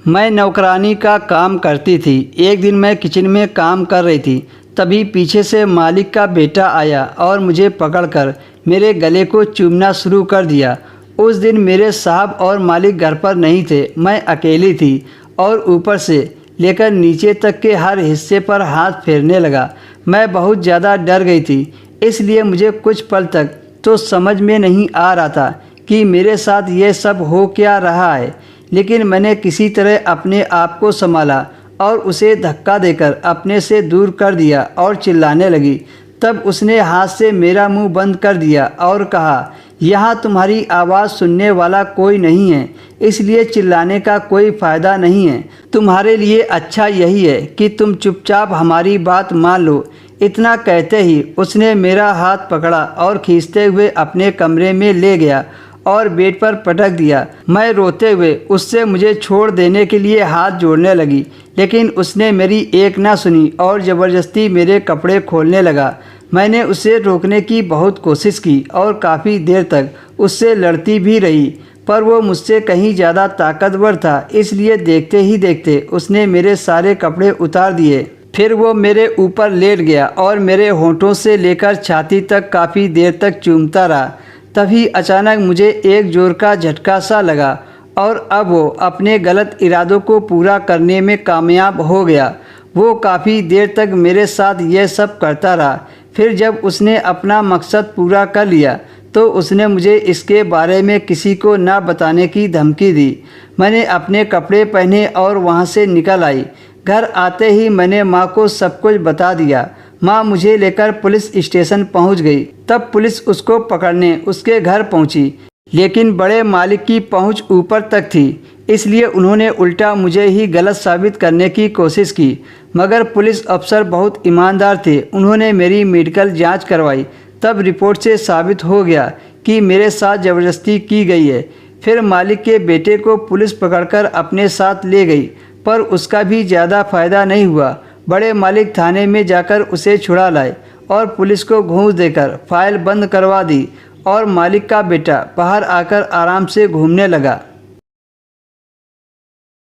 मैं नौकरानी का काम करती थी। एक दिन मैं किचन में काम कर रही थी, तभी पीछे से मालिक का बेटा आया और मुझे पकड़कर मेरे गले को चूमना शुरू कर दिया। उस दिन मेरे साहब और मालिक घर पर नहीं थे, मैं अकेली थी और ऊपर से लेकर नीचे तक के हर हिस्से पर हाथ फेरने लगा। मैं बहुत ज़्यादा डर गई थी, इसलिए मुझे कुछ पल तक तो समझ में नहीं आ रहा था कि मेरे साथ ये सब हो क्या रहा है। लेकिन मैंने किसी तरह अपने आप को संभाला और उसे धक्का देकर अपने से दूर कर दिया और चिल्लाने लगी। तब उसने हाथ से मेरा मुंह बंद कर दिया और कहा, यहाँ तुम्हारी आवाज़ सुनने वाला कोई नहीं है, इसलिए चिल्लाने का कोई फ़ायदा नहीं है। तुम्हारे लिए अच्छा यही है कि तुम चुपचाप हमारी बात मान लो। इतना कहते ही उसने मेरा हाथ पकड़ा और खींचते हुए अपने कमरे में ले गया और बेड पर पटक दिया। मैं रोते हुए उससे मुझे छोड़ देने के लिए हाथ जोड़ने लगी, लेकिन उसने मेरी एक ना सुनी और ज़बरदस्ती मेरे कपड़े खोलने लगा। मैंने उसे रोकने की बहुत कोशिश की और काफ़ी देर तक उससे लड़ती भी रही, पर वो मुझसे कहीं ज़्यादा ताकतवर था, इसलिए देखते ही देखते उसने मेरे सारे कपड़े उतार दिए। फिर वो मेरे ऊपर लेट गया और मेरे होंठों से लेकर छाती तक काफ़ी देर तक चूमता रहा। तभी अचानक मुझे एक ज़ोर का झटका सा लगा और अब वो अपने गलत इरादों को पूरा करने में कामयाब हो गया। वो काफ़ी देर तक मेरे साथ ये सब करता रहा। फिर जब उसने अपना मकसद पूरा कर लिया तो उसने मुझे इसके बारे में किसी को ना बताने की धमकी दी। मैंने अपने कपड़े पहने और वहाँ से निकल आई। घर आते ही मैंने माँ को सब कुछ बता दिया। माँ मुझे लेकर पुलिस स्टेशन पहुँच गई। तब पुलिस उसको पकड़ने उसके घर पहुँची, लेकिन बड़े मालिक की पहुँच ऊपर तक थी, इसलिए उन्होंने उल्टा मुझे ही गलत साबित करने की कोशिश की। मगर पुलिस अफसर बहुत ईमानदार थे। उन्होंने मेरी मेडिकल जांच करवाई, तब रिपोर्ट से साबित हो गया कि मेरे साथ ज़बरदस्ती की गई है। फिर मालिक के बेटे को पुलिस पकड़कर अपने साथ ले गई, पर उसका भी ज़्यादा फ़ायदा नहीं हुआ। बड़े मालिक थाने में जाकर उसे छुड़ा लाए और पुलिस को घूस देकर फाइल बंद करवा दी और मालिक का बेटा बाहर आकर आराम से घूमने लगा।